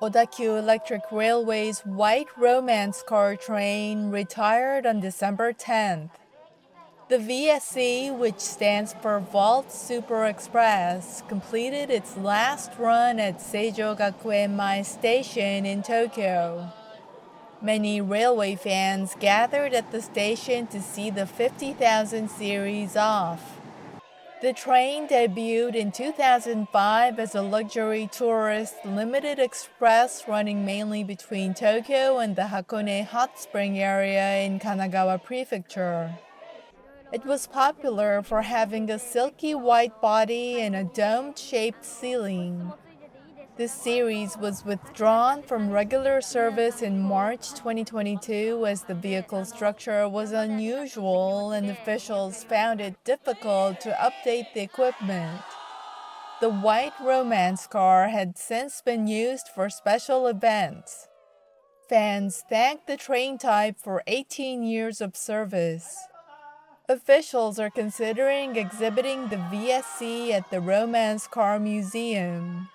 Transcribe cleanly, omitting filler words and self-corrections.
Odakyu Electric Railway's white Romancecar train retired on December 10th. The VSC, which stands for Vault Super Express, completed its last run at Seijo Gakuen Station in Tokyo. Many railway fans gathered at the station to see the 50,000 series off. The train debuted in 2005 as a luxury tourist limited express running mainly between Tokyo and the Hakone hot spring area in Kanagawa Prefecture. It was popular for having a silky white body and a dome-shaped ceiling. This series was withdrawn from regular service in March 2022 as the vehicle structure was unusual and officials found it difficult to update the equipment. The white Romancecar had since been used for special events. Fans thanked the train type for 18 years of service. Officials are considering exhibiting the VSC at the Romancecar Museum.